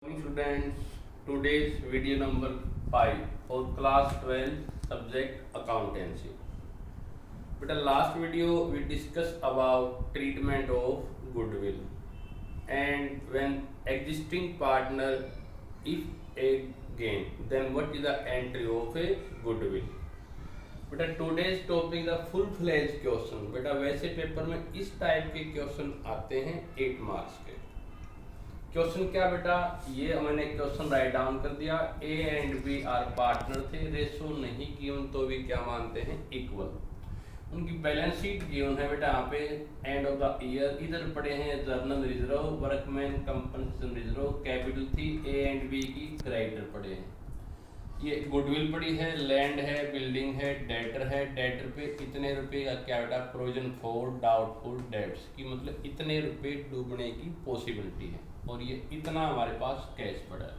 Morning students, today's video number 5 for class 12 subject accountancy. But in last video we discussed about treatment of goodwill, and when existing partner if a gain, then what is the entry of a goodwill. बेटा today's topic the full fledged question. बेटा वैसे paper में इस type के question आते हैं 8 marks के. Question क्या बेटा, ये मैंने क्वेश्चन राइट डाउन कर दिया. A and B are partner थे, रेशो नहीं गिवन तो भी क्या मानते हैं, इक्वल. उनकी बैलेंस शीट गिवन है बेटा. यहाँ पे एंड ऑफ द ईयर इधर पड़े हैं journal reserve, workman compensation reserve, capital थी ए एंड बी की, क्रेडिटर पड़े हैं. ये गुडविल पड़ी है, लैंड है, बिल्डिंग है, डेटर है. डेटर पे इतने रुपए का क्या बेटा, प्रोविजन फॉर डाउटफुल डेट्स की, मतलब इतने रुपए डूबने की पॉसिबिलिटी है, और ये इतना हमारे पास कैश पड़ा है.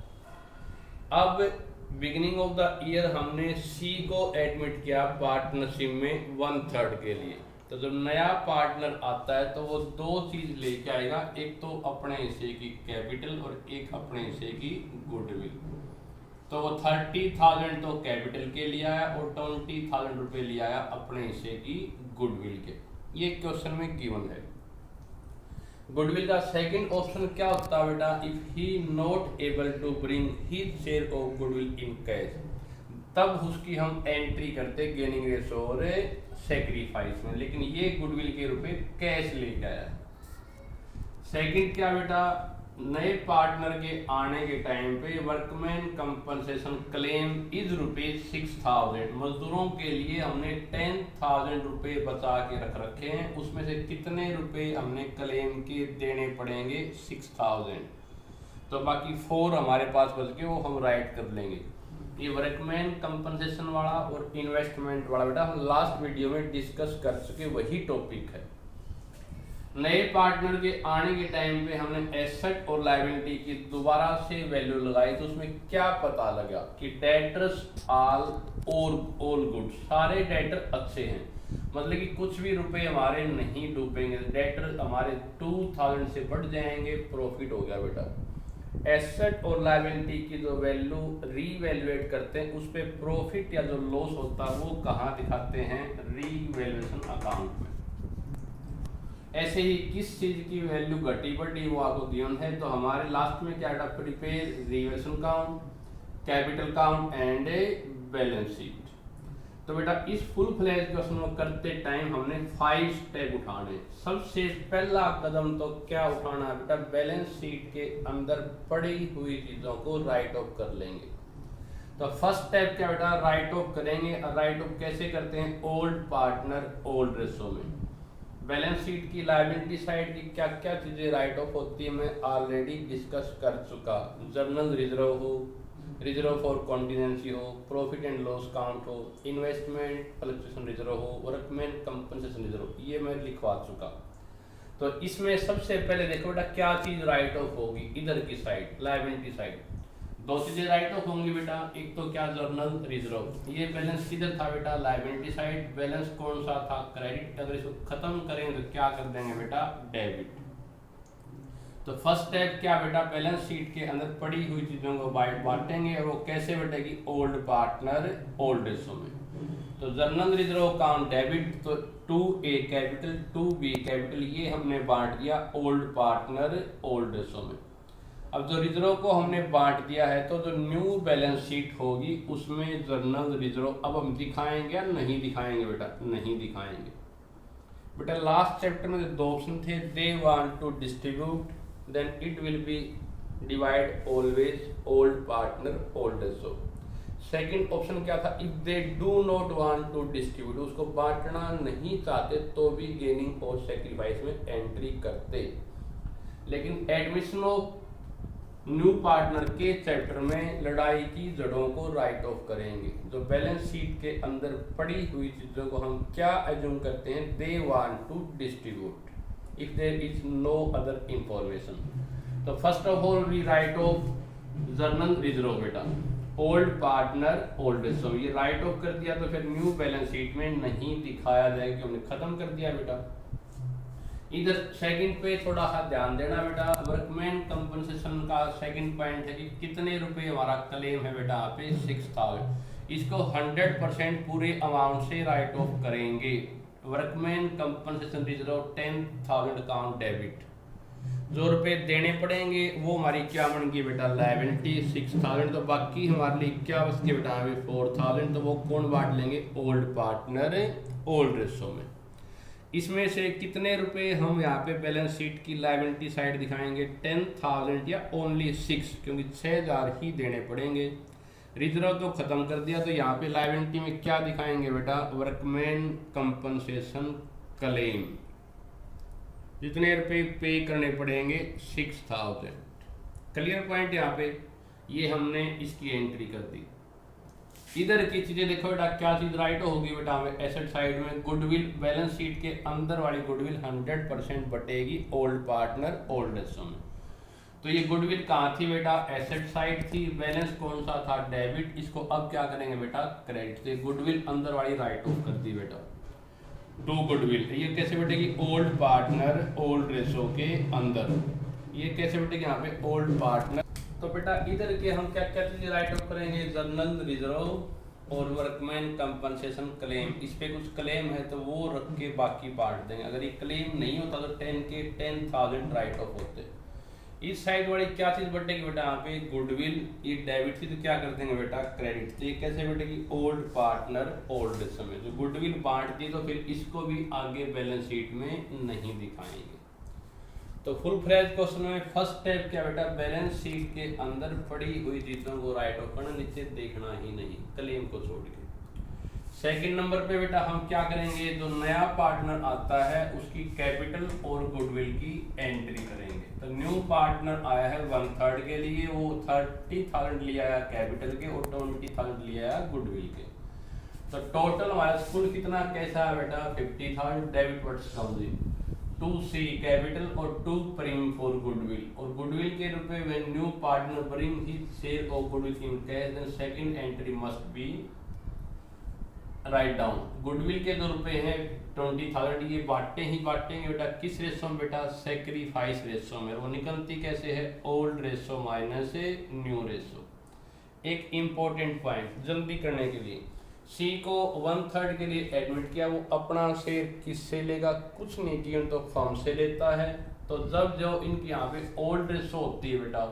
अब बिगिनिंग ऑफ द ईयर हमने सी को एडमिट किया पार्टनरशिप में 1/3 के लिए. तो जब नया पार्टनर आता है तो वो दो चीज लेके आएगा, एक तो अपने हिस्से की कैपिटल और एक अपने हिस्से की गुडविल. तो वो 30,000 तो कैपिटल के लिए आया और 20,000 रुपये ले आया अपने हिस्से की गुडविल के. ये क्वेश्चन में गिवन है. गुडविल का सेकंड ऑप्शन क्या होता है बेटा, if he not able to bring his share of goodwill in cash, तब उसकी हम एंट्री करते गेनिंग रेशो और सेक्रीफाइस में. लेकिन ये गुडविल के रुपए कैश लेके आया है. सेकंड क्या बेटा, नए पार्टनर के आने के टाइम पे वर्कमैन कंपनसेशन क्लेम इज ₹6,000. मजदूरों के लिए हमने 10,000 रुपये बचा के रख रखे हैं, उसमें से कितने रुपए हमने क्लेम के देने पड़ेंगे, 6,000. तो बाकी 4 हमारे पास बच के वो हम राइट कर लेंगे. ये वर्कमैन कंपनसेशन वाला और इन्वेस्टमेंट वाला बेटा हम लास्ट वीडियो में डिस्कस कर चुके, वही टॉपिक है. नए पार्टनर के आने के टाइम पे हमने एसेट और लायबिलिटी की दोबारा से वैल्यू लगाई, तो उसमें क्या पता लगा कि डेटर्स ऑल गुड, सारे डेटर अच्छे हैं, मतलब कि कुछ भी रुपए हमारे नहीं डूबेंगे. डेटर हमारे 2,000 से बढ़ जाएंगे, प्रॉफिट हो गया बेटा. एसेट और लायबिलिटी की जो वैल्यू रीवैल्यूएट करते हैं, उस पर प्रॉफिट या जो लॉस होता है वो कहाँ दिखाते हैं, रीवैल्यूएशन अकाउंट में. ऐसे ही किस चीज की वैल्यू घटी बढ़ी वो आपको गिवन है. तो हमारे लास्ट में क्या था, prepare revaluation count, capital count and a balance sheet. तो बेटा इस फुल फ्लैश क्वेश्चन को करते टाइम हमने 5 स्टेप उठाने. सबसे पहला कदम तो क्या उठाना है बेटा, बैलेंस शीट के अंदर पड़ी हुई चीजों को राइट ऑफ कर लेंगे. तो फर्स्ट स्टेप क्या बेटा, राइट ऑफ करेंगे. राइट ऑफ कैसे करते हैं, ओल्ड पार्टनर ओल्ड रेशो में. बैलेंस शीट की लायबिलिटी साइड की क्या क्या चीजें राइट ऑफ होती है मैं ऑलरेडी डिस्कस कर चुका. जर्नल रिजर्व हो, रिजर्व फॉर कॉन्टिजेंसी हो, प्रॉफिट एंड लॉस काउंट हो, इन्वेस्टमेंट फ्लक्चुएशन रिजर्व हो, वर्कमैन कंपनसेशन रिजर्व, ये मैं लिखवा चुका. तो इसमें सबसे पहले देखो बेटा क्या चीज राइट ऑफ होगी, इधर की साइड लायबिलिटी साइड. दो चीजें राइट ऑफ होंगी बेटा, एक तो क्या, जर्नल रिजर्व. ये बैलेंस किधर था बेटा, लायबिलिटी साइड. बैलेंस कौन सा था, क्रेडिट. अगर इसको खत्म करेंगे तो क्या कर देंगे बेटा, डेबिट. तो फर्स्ट स्टेप क्या बेटा, बैलेंस शीट के अंदर पड़ी हुई चीजों को बांटेंगे, और वो कैसे बटेगी, ओल्ड पार्टनर ओल्ड रेशो में. तो जर्नल रिजर्व अकाउंट डेबिट, तो 2A कैपिटल 2B कैपिटल, ये हमने बांट दिया ओल्ड पार्टनर ओल्ड रेशो में. अब जो रिजर्व को हमने बांट दिया है, तो जो न्यू बैलेंस शीट होगी उसमें जर्नल रिजर्व अब हम दिखाएंगे या नहीं दिखाएंगे बेटा, नहीं दिखाएंगे. बेटा लास्ट चैप्टर में 2 ऑप्शन थे, they want to distribute, then it will be divide always old partner old ratio. Second option क्या था, if they do not want to distribute, उसको बांटना नहीं चाहते तो भी गेनिंग और सेक्रीफाइस में एंट्री करते. लेकिन एडमिशन ऑफ न्यू पार्टनर के चैप्टर में लड़ाई की जड़ों को राइट ऑफ करेंगे. जो बैलेंस शीट के अंदर पड़ी हुई चीजों को हम क्या एज्यूम करते हैं, they want to distribute if there is no other information. तो first of all we write off general reserve बेटा, ओल्ड पार्टनर ओल्ड रेशो. ये राइट ऑफ कर दिया तो फिर न्यू बैलेंस शीट में नहीं दिखाया जाएगा, हमने खत्म कर दिया बेटा. इधर सेकंड पे थोड़ा सा ध्यान देना बेटा, वर्कमैन कंपनसेशन का सेकंड पॉइंट है कि कितने रुपए हमारा क्लेम है बेटा, यहाँ पे 6000। इसको 100% पूरे अमाउंट से राइट ऑफ करेंगे। Workman compensation reserve 10,000 account debit, जो रुपए देने पड़ेंगे वो हमारी क्या बन गई बेटा, लायबिलिटी 6000। तो बाकी हमारे लिए क्या बच गया बेटा, 4000। तो वो कौन बांट लेंगे, ओल्ड पार्टनर ओल्ड रेशो में। इसमें से कितने रुपए हम यहाँ पे बैलेंस शीट की लायबिलिटी साइड दिखाएंगे, 10,000 या ओनली 6, क्योंकि 6000 ही देने पड़ेंगे। रिजर्व तो खत्म कर दिया, तो यहाँ पे लायबिलिटी में क्या दिखाएंगे बेटा, वर्कमैन कंपनसेशन क्लेम, जितने रुपए पे करने पड़ेंगे 6000। क्लियर पॉइंट यहाँ पे, ये हमने इसकी एंट्री कर दी। इधर की चीजें देखो बेटा, क्या चीज राइट होगी बेटा, हमें एसेट साइड में गुडविल, बैलेंस शीट के अंदर वाली गुडविल 100% बटेगी ओल्ड पार्टनर ओल्ड रेशो में। तो ये गुडविल कहाँ थी बेटा, एसेट साइड थी, बैलेंस कौन सा था, डेबिट। इसको अब क्या करेंगे बेटा, क्रेडिट। तो गुडविल अंदर वाली राइट ऑफ कर दी बेटा, टू गुडविल। ये कैसे बटेगी, ओल्ड पार्टनर ओल्ड रेशो के अंदर। ये कैसे बटेगी यहाँ पे, ओल्ड पार्टनर। तो बेटा इधर के हम क्या क्या चीजें राइट ऑफ करेंगे, जनरल रिजर्व और वर्कमैन कंपनसेशन क्लेम। इस पे कुछ क्लेम है तो वो रख के बाकी बांट देंगे। अगर ये क्लेम नहीं होता तो 10,000 राइट ऑफ होते। इस साइड वाली क्या चीज बटेगी बेटा, यहाँ पे गुडविल, ये डेबिट थी तो क्या कर देंगे बेटा, क्रेडिट। तो ये कैसे बटेगी, ओल्ड पार्टनर ओल्ड रेशो में। जो गुडविल बांट दी तो फिर इसको भी आगे बैलेंस शीट में नहीं दिखाएंगे। तो फुल फ्रेज क्वेश्चन में फर्स्ट स्टेप क्या बेटा, बैलेंस शीट के अंदर पड़ी हुई चीजों को राइट ऑफ करना, नीचे देखना ही नहीं, क्लेम को छोड़ के। सेकंड नंबर पे बेटा हम क्या करेंगे, जो नया पार्टनर आता है उसकी कैपिटल और गुडविल की एंट्री करेंगे। तो न्यू पार्टनर आया है 1/3 के लिए, वो 30,000 लिया है कैपिटल के और 20,000 लिया है गुडविल के। तो टोटल हमारा कुल कितना कैसा है बेटा, 50,000 डेबिट वर्ड्स कम 2C कैपिटल और 2 प्रीम फॉर गुडविल। और गुडविल के रुपए when new partner bring his share of goodwill in cash, then second entry must be write down. Goodwill के जो रुपए हैं 20,000, ये बांटेंगे बेटा किस रेशो में बेटा, सेक्रीफाइस रेशो में। वो निकलती कैसे है, old ratio minus new ratio. एक इंपॉर्टेंट पॉइंट जल्दी करने के लिए, सी को 1/3 के लिए एडमिट किया, वो अपना शेयर किससे लेगा, कुछ नहीं किया तो फर्म से लेता है। तो जब जो इनकी यहाँ पे ओल्ड रेशो होती है बेटा,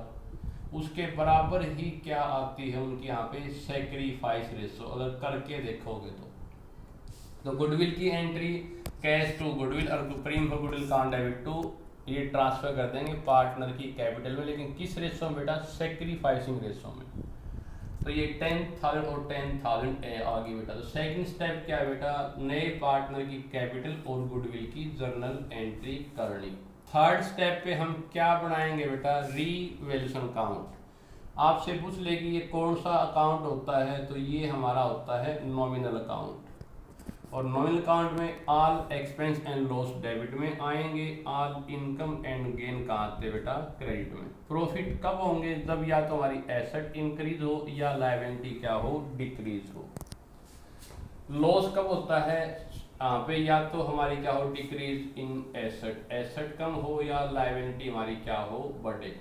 उसके बराबर ही क्या आती है उनकी यहाँ पे, सेक्रीफाइस रेशो। अगर करके देखोगे तो गुडविल की एंट्री कैश टू गुडविल और प्रीम फॉर गुडविल कान डेबिट टू, ये ट्रांसफर कर देंगे पार्टनर की कैपिटल में, लेकिन किस रेशो में बेटा, सेक्रीफाइसिंग रेशो में। तो ये 10,000 और 10,000 आ गई बेटा। तो सेकंड स्टेप क्या है बेटा, नए पार्टनर की कैपिटल और गुडविल की जर्नल एंट्री करनी। थर्ड स्टेप पे हम क्या बनाएंगे बेटा, रीवैल्यूएशन अकाउंट। आपसे पूछ ले कि ये कौन सा अकाउंट होता है, तो ये हमारा होता है नॉमिनल अकाउंट। और नॉमिनल अकाउंट में all expense and loss debit में आएंगे, ऑल इनकम एंड गेन कहाँ आते बेटा, क्रेडिट में। प्रॉफिट कब होंगे, जब या तो हमारी एसेट इंक्रीज हो या लायबिलिटी क्या हो, डिक्रीज हो। लॉस कब होता है यहाँ पे, या तो हमारी क्या हो, डिक्रीज इन एसेट, एसेट कम हो या लायबिलिटी हमारी क्या हो, बढ़े।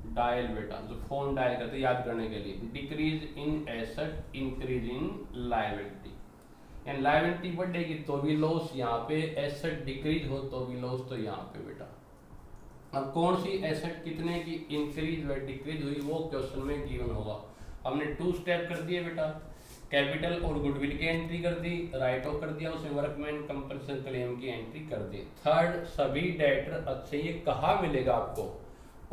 डायल बेटा, जो फोन डायल करते याद करने के लिए, decrease in asset, increase in liability. And liability बढ़ेगी तो भी लॉस, यहाँ पे एसेट डिक्रीज हो तो भी लॉस, तो यहाँ पे बेटा अब कौन सी एसेट कितने की इंक्रीज व डिक्रीज हुई वो क्वेश्चन में गिवन होगा। हमने 2 स्टेप कर दिए बेटा, कैपिटल और गुडविल की एंट्री कर दी, राइट ऑफ कर दिया, उसमें वर्कमैन कंपनसेशन क्लेम की एंट्री कर दी। थर्ड, सभी डेटर अच्छे, ये कहाँ मिलेगा आपको,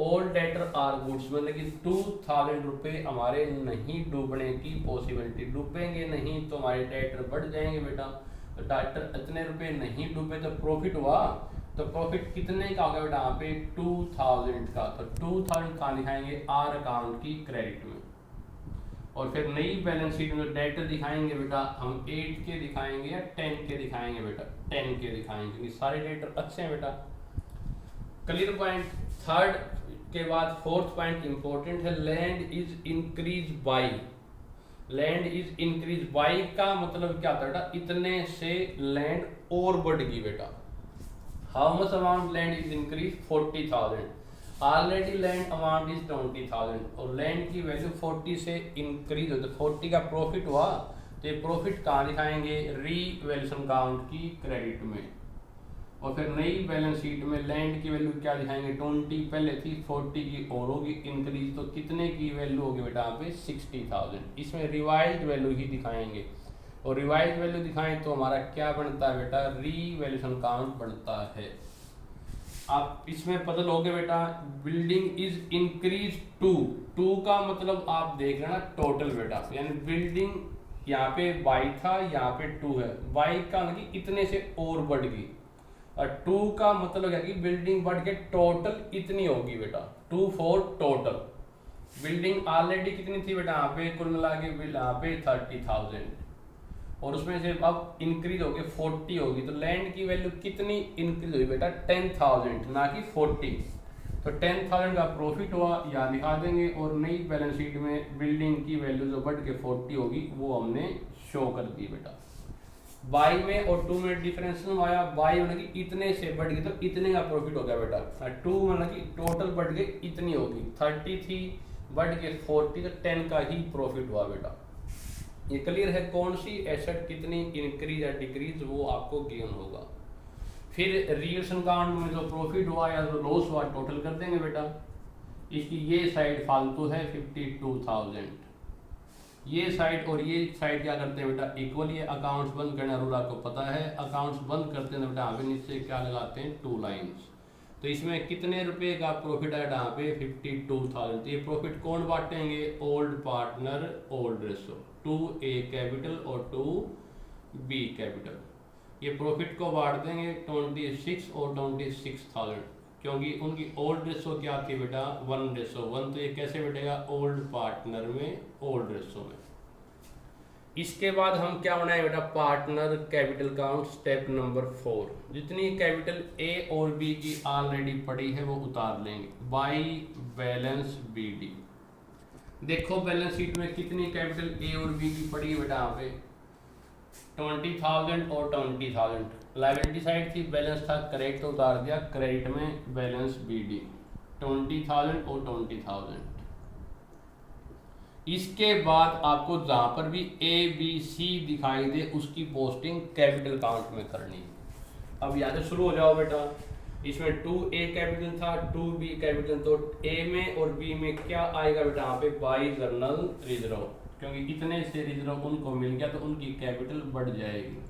ऑल डेटर आर गुड्स में, लेकिन 2,000 रुपये हमारे नहीं डूबने की पॉसिबिलिटी, डूबेंगे नहीं तो हमारे डेटर बढ़ जाएंगे बेटा। तो डेटर इतने रुपए नहीं डूबे तो प्रॉफिट हुआ, तो प्रॉफिट कितने का होगा बेटा, यहाँ पे 2,000 का। तो 2,000 कहाँ दिखाएंगे, आर अकाउंट की क्रेडिट में। और फिर नई बैलेंस शीट में डेटर दिखाएंगे बेटा, हम 8 के दिखाएंगे या 10 के दिखाएंगे बेटा, 10 के दिखाएंगे, क्योंकि सारे डेटर अच्छे हैं बेटा। Clear point. थर्ड के बाद फोर्थ पॉइंट इंपॉर्टेंट है, land is increase by. Land is increase by का मतलब क्या होता है बेटा, इतने से लैंड और बढ़ गई बेटा। How much amount land is increase 40,000, already land amount is 20,000 और लैंड की वैल्यू 40 से इंक्रीज हो तो 40 का प्रॉफिट हुआ, तो ये प्रॉफिट कहाँ दिखाएंगे, रीवैल्यूएशन अकाउंट की क्रेडिट में। और फिर नई बैलेंस शीट में लैंड की वैल्यू क्या दिखाएंगे, 20 पहले थी 40 की और होगी इंक्रीज, तो कितने की वैल्यू होगी बेटा यहाँ पे 60,000। इसमें रिवाइज्ड वैल्यू ही दिखाएंगे और रिवाइज्ड वैल्यू दिखाएं तो हमारा क्या बनता है बेटा, रीवैल्यूएशन अकाउंट बनता है। आप इसमें पता लोगे बेटा, बिल्डिंग इज इंक्रीज टू का मतलब आप देख रहे ना टोटल बेटा, यानी बिल्डिंग यहाँ पे बाई था, यहाँ पे 2 है, बाई का मतलब इतने से और बढ़ गई, और 2 का मतलब है कि बिल्डिंग बढ़ के टोटल इतनी होगी बेटा, 2 4 टोटल। बिल्डिंग ऑलरेडी कितनी थी बेटा, यहाँ पे कुल मिला के यहाँ पे 30,000 और उसमें से अब इंक्रीज होगी 40 होगी, तो लैंड की वैल्यू कितनी इंक्रीज हुई बेटा, 10,000 ना कि 40। तो 10,000 का प्रॉफिट हुआ, यहाँ दिखा देंगे। और नई बैलेंस शीट में बिल्डिंग की वैल्यू जो बढ़ के 40 होगी वो हमने शो कर दी बेटा। बाई में और 2 में डिफरेंस आया, बाई मतलब कि इतने से बढ़ गई तो इतने का प्रॉफिट हो गया बेटा, 2 मतलब कि टोटल बढ़ गई इतनी होगी, 30 थी बढ़ के 40 तो 10 का ही प्रॉफिट हुआ बेटा। ये क्लियर है, कौन सी एसेट कितनी इंक्रीज या डिक्रीज वो आपको गिवन होगा। फिर रीवैल्यूएशन अकाउंट में जो प्रॉफिट हुआ या जो लॉस हुआ टोटल कर देंगे बेटा। इसकी ये साइड फालतू है 52,000, ये साइड और ये साइड क्या करते हैं बेटा इक्वल, ये अकाउंट्स बंद करना रूल आपको पता है, अकाउंट्स बंद करते हैं बेटा यहाँ पे नीचे क्या लगाते हैं 2 लाइन्स। तो इसमें कितने रुपए का प्रॉफिट है यहाँ पे 52,000, तो ये प्रॉफिट कौन बांटेंगे, old partner old ratio, 2A capital और 2B कैपिटल, ये प्रॉफिट को बांट देंगे 26 और 26,000, क्योंकि उनकी ओल्ड रेशो क्या थी बेटा 1:1, तो ये कैसे बैठेगा ओल्ड पार्टनर में ओल्ड रेशो में। इसके बाद हम क्या बनाए बेटा, partner capital account step number 4, जितनी कैपिटल A और B की ऑलरेडी पड़ी है वो उतार लेंगे बाई बैलेंस BD। देखो बैलेंस शीट में कितनी कैपिटल A और B की पड़ी है बेटा, यहाँ पे 20,000 और 20,000, लायबिलिटी साइड थी बैलेंस था करेक्ट तो उतार दिया क्रेडिट में बैलेंस BD 20,000 और 20,000। इसके बाद आपको जहां पर भी ABC दिखाई दे उसकी पोस्टिंग कैपिटल अकाउंट में करनी है। अब यहाँ से शुरू हो जाओ बेटा, इसमें 2A कैपिटल था 2B कैपिटल, तो A में और B में क्या आएगा बेटा यहाँ पे बाई जर्नल रिजर्व, क्योंकि इतने से रिजर्व उनको मिल गया तो उनकी कैपिटल बढ़ जाएगी।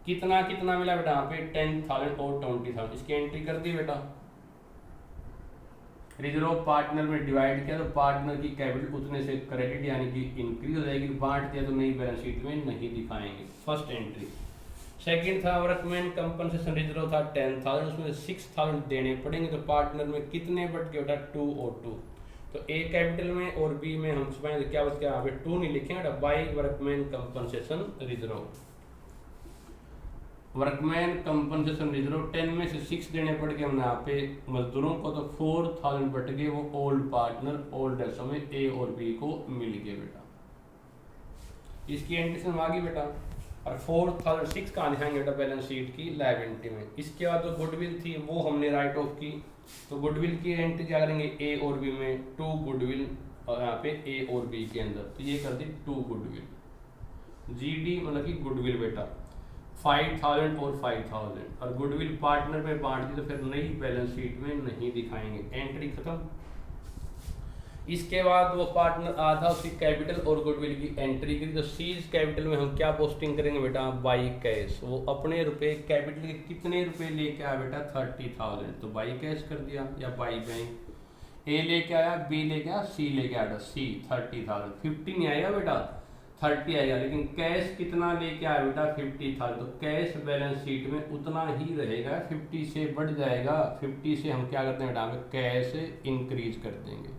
कितना कितना मिला बेटा यहाँ पे 10,000 और 20,000, इसकी एंट्री कर दी बेटा। रिजर्व पार्टनर में डिवाइड किया तो पार्टनर की कैपिटल उतने से क्रेडिट यानी कि इंक्रीज हो जाएगी, बांट दिया तो नई बैलेंस शीट में नहीं दिखाएंगे, फर्स्ट एंट्री। सेकंड था वर्कमैन कंपनसेशन रिजर्व था 10,000, उसमें 6,000 देने पड़ेंगे, तो पार्टनर में कितने बढ़ के बेटा 2 और 2, तो A कैपिटल में और B में हम समझेंगे क्या बच गया यहाँ पे 2 नहीं लिखेंगे by workman compensation reserve. Workman compensation reserve 10 में से 6 देने पड़ गए हमने यहाँ पे मजदूरों को, तो 4,000 बट गए वो ओल्ड पार्टनर ओल्ड रेशो में A और B को मिल गए बेटा। इसकी एंट्री आ गई बेटा, और 4,006 कहाँ दिखाएंगे बेटा बैलेंस शीट की लायबिलिटी में। इसके बाद जो गुडविल थी वो हमने राइट ऑफ की, तो गुडविल की एंट्री क्या करेंगे A और B में 2 गुडविल, और यहाँ पे A और B के अंदर तो ये कर दी 2 गुडविल, GD मतलब कि गुडविल बेटा 5,000 और 5,000, और गुडविल पार्टनर में बांट दी तो फिर नई बैलेंस शीट में नहीं दिखाएंगे, एंट्री खत्म। इसके बाद वो पार्टनर आधा उसकी कैपिटल और गुडविल की एंट्री की, तो सीज कैपिटल में हम क्या पोस्टिंग करेंगे बेटा बाई कैश, वो अपने रुपए कैपिटल के कितने रुपए लेके आया बेटा 30,000, तो बाई कैश कर दिया या बाई बैंक। A लेके आया, B लेके आया, C लेके आया, C 30,000, 50 नहीं आएगा बेटा 30 आएगा, लेकिन कैश कितना लेके आया बेटा 50,000, तो कैश बैलेंस शीट में उतना ही रहेगा, 50 से बढ़ जाएगा, 50 से हम क्या करते हैं बेटा कैश इंक्रीज कर देंगे।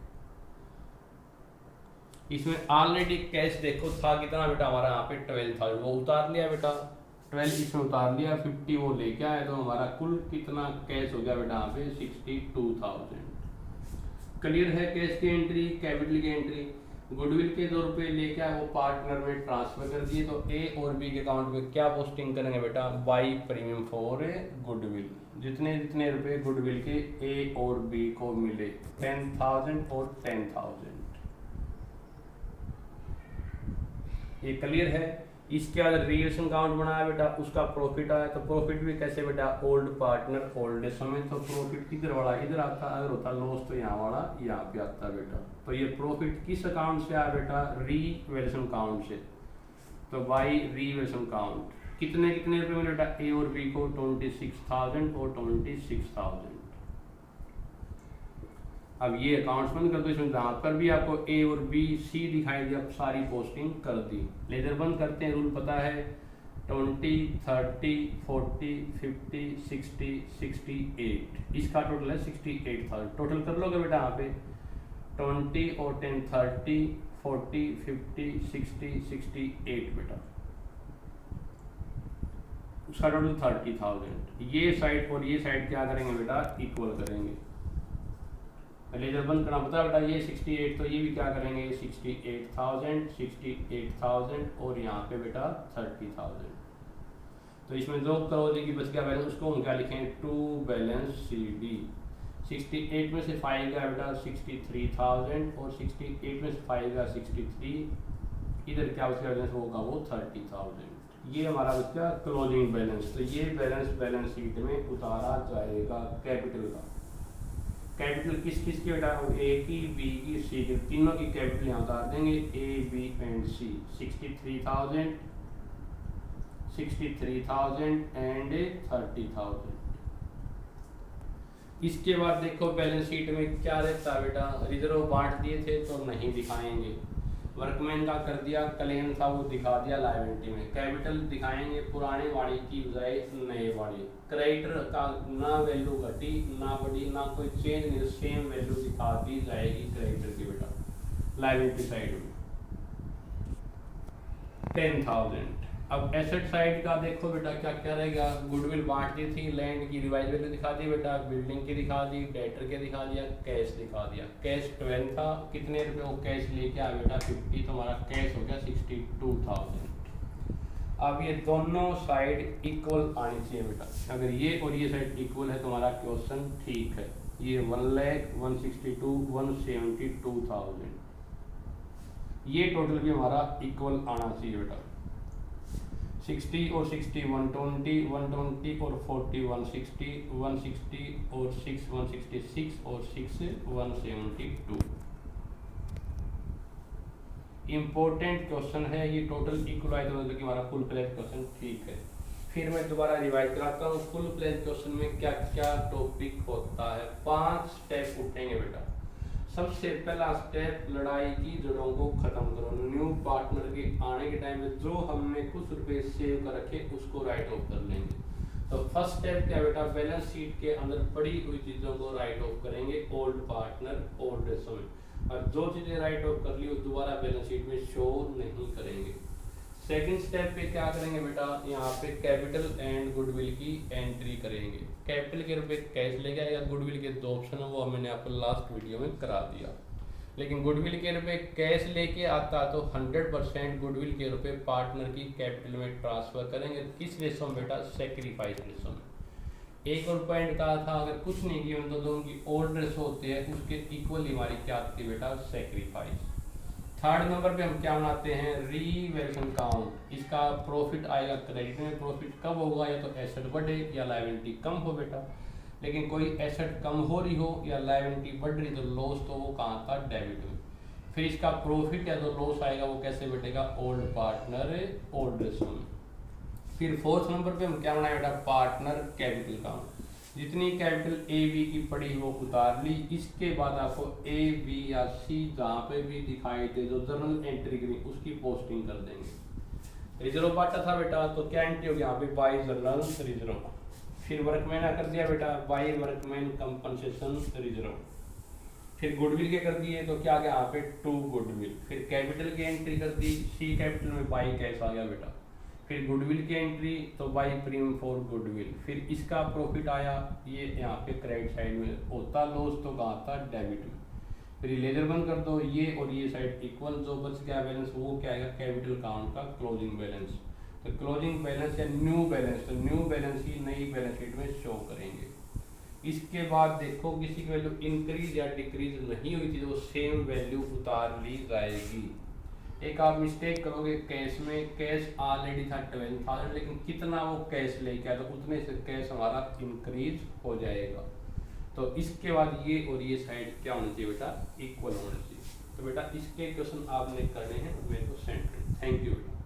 इसमें ऑलरेडी कैश देखो था कितना बेटा हमारा यहाँ पे 12,000, वो उतार लिया बेटा 12 इसमें उतार लिया, 50 वो लेके आया, तो हमारा कुल कितना कैश हो गया बेटा यहाँ पे 62,000। क्लियर है कैश की एंट्री, कैपिटल की एंट्री। गुडविल के 2 रुपये लेके आए वो पार्टनर में ट्रांसफर कर दिए, तो A और B के अकाउंट में क्या पोस्टिंग करेंगे बेटा बाई प्रीमियम फॉर गुडविल, जितने जितने रुपए गुडविल के ए और बी को मिले 10,000 और 10,000। ये क्लियर है। इसके बाद रिलेशन अकाउंट बनाया बेटा, उसका प्रॉफिट आया तो प्रॉफिट भी कैसे बेटा, ओल्ड पार्टनर ओल्ड समय, तो प्रॉफिट किधर वाला इधर आता, अगर होता लॉस तो यहाँ वाला यहाँ पे आता बेटा। तो ये प्रॉफिट किस अकाउंट से आया बेटा, रीवैल्यूएशन अकाउंट से। तो बाई रीवैल्यूएशन अकाउंट कितने कितने रुपए मिले बेटा, ए और बी को 26,000 और 26,000। अब ये अकाउंट्स बंद कर दो, इसमें जहां पर भी आपको ए और बी सी दिखाई दिया सारी पोस्टिंग कर दी। लेजर बंद करते हैं, रूल पता है 20, 30, 40, 50, 60, 68, इसका टोटल है 68,000। टोटल कर लोगे बेटा यहाँ पे 20 और 10, 30, 40, 50, 60, 68 बेटा, उसका टोटल 30,000। ये साइड और ये साइड क्या करेंगे बेटा, इक्वल करेंगे। लेजर बंद करना पता बेटा, ये 68 तो ये भी क्या करेंगे 68,000, 68,000 और यहाँ पे बेटा 30,000। तो इसमें जो करोगे की बच गया बैलेंस, उसको हम क्या लिखेंगे, टू बैलेंस सी डी। 68 में से 5 गया बेटा 63,000 और 68 में से 5 गया 63, इधर क्या उसका बैलेंस होगा वो 30,000। ये हमारा उसका क्लोजिंग बैलेंस। तो ये बैलेंस शीट में उतारा जाएगा कैपिटल का। कैपिटल किस किस की बेटा, ए की, बी की, सी की, तीनों की कैपिटल यहाँ उतार देंगे, A B and C. 63,000, 63,000 and 30,000। इसके बाद देखो बैलेंस शीट में क्या रहता है बेटा, रिजर्व बांट दिए थे तो नहीं दिखाएंगे, वर्कमैन का कर दिया, क्लेम था वो दिखा दिया लायबिलिटी में। कैपिटल दिखाएंगे पुराने वाड़ी की बजाय नए वाड़ी। क्रेडिटर का ना वैल्यू घटी ना बढ़ी ना कोई चेंज नहीं, सेम वैल्यू दिखा दी जाएगी क्रेडिटर की बेटा लायबिलिटी साइड में 10,000। अब एसेट साइड का देखो बेटा क्या क्या रहेगा, गुडविल बांट दी थी, लैंड की रिवाइज वैल्यू दिखा दी बेटा, बिल्डिंग की दिखा दी, डेटर के दिखा दिया, कैश दिखा दिया। कैश 12 था, कितने रुपए वो कैश लेके आया बेटा 50, तो हमारा कैश हो गया 62,000। अब ये दोनों साइड इक्वल आनी चाहिए बेटा, अगर ये और ये साइड इक्वल है तो हमारा क्वेश्चन ठीक है। ये 1,62,162 172,000, ये टोटल भी हमारा इक्वल आना चाहिए बेटा। 60 और 60 120, 120 और 40 160, 160 और 6 166 और 6 172। इंपॉर्टेंट क्वेश्चन है ये, टोटल इक्वल आए तो मतलब कि हमारा फुल प्लेज क्वेश्चन ठीक है। फिर मैं दोबारा रिवाइज कराता हूँ, फुल प्लेज क्वेश्चन में क्या क्या टॉपिक होता है। 5 स्टेप उठेंगे बेटा। सबसे पहला स्टेप, लड़ाई की जड़ों को खत्म करो। न्यू पार्टनर के आने के टाइम में जो हमने कुछ रुपए सेव कर रखे उसको राइट ऑफ कर लेंगे। तो फर्स्ट स्टेप क्या बेटा, बैलेंस शीट के अंदर पड़ी हुई चीजों को राइट ऑफ करेंगे, ओल्ड पार्टनर ओल्ड समय, और जो चीजें राइट ऑफ कर ली वो दोबारा बैलेंस शीट में शो नहीं करेंगे। सेकंड स्टेप पे क्या करेंगे बेटा, यहाँ पे कैपिटल एंड गुडविल की एंट्री करेंगे। कैपिटल के रुपए कैश लेके आएगा, गुडविल के 2 ऑप्शन है वो मैंने आपको लास्ट वीडियो में करा दिया। लेकिन गुडविल के रुपए कैश लेके आता तो 100% गुडविल के रुपए पार्टनर की कैपिटल में ट्रांसफर करेंगे। किस रेशो में बेटा, सेक्रीफाइस रेशो में। एक और पॉइंट कहा था, अगर कुछ नहीं किया तो दोनों की ओल्ड रेशो होते हैं उसके इक्वली हमारी क्या आती है बेटा, सेक्रीफाइस। थर्ड नंबर पे हम क्या बनाते हैं, रीवैल्यूएशन अकाउंट। इसका प्रॉफिट आएगा क्रेडिट में। प्रॉफिट कब होगा, या तो एसेट बढ़े या लायबिलिटी कम हो बेटा। लेकिन कोई एसेट कम हो रही हो या लायबिलिटी बढ़ रही तो लॉस तो वो कहाँ था, डेबिट में। फिर इसका प्रॉफिट या तो लॉस आएगा वो कैसे बैठेगा, ओल्ड पार्टनर ओल्ड रेशो में। फिर फोर्थ नंबर पे हम क्या बनाए बेटा, पार्टनर कैपिटल अकाउंट। जितनी कैपिटल ए बी की पड़ी वो उतार ली। इसके बाद आपको ए बी या सी जहाँ पे भी दिखाई दे जो जर्नल एंट्री करी उसकी पोस्टिंग कर देंगे। रिजर्व बांटा था बेटा तो क्या एंट्री होगी यहाँ पे, बाई जर्नल रिजर्व। फिर वर्कमैन कर दिया बेटा, बाई वर्कमैन कंपनसेशन रिजर्व। फिर गुडविल के कर दिए तो क्या गया यहाँ पे, टू गुडविल। फिर कैपिटल की एंट्री कर दी, सी कैपिटल में बाई कैश आ गया बेटा। फिर गुडविल की एंट्री तो बाई प्रीमियम फॉर गुडविल। फिर इसका प्रॉफिट आया, ये यहाँ पे क्रेडिट साइड में होता, लॉस तो कहाँ था, डेबिट में। फिर लेजर बंद कर दो, ये और ये साइड इक्वल, जो बच गया बैलेंस वो क्या आएगा, कैपिटल अकाउंट का क्लोजिंग बैलेंस। तो क्लोजिंग बैलेंस या न्यू बैलेंस, तो न्यू बैलेंस ही नई बैलेंस शीट में शो करेंगे। इसके बाद देखो किसी की वैल्यू इंक्रीज या डिक्रीज नहीं हुई थी तो वो सेम वैल्यू उतार ली जाएगी। एक आप मिस्टेक करोगे कैश में, कैश ऑलरेडी था 12,000 लेकिन कितना वो कैश लेके आया तो उतने से कैश हमारा इंक्रीज हो जाएगा। तो इसके बाद ये और ये साइड क्या होना चाहिए बेटा, इक्वल होना चाहिए। तो बेटा इसके क्वेश्चन आपने करने हैं, मेरे को सेंड करें। थैंक यू बेटा।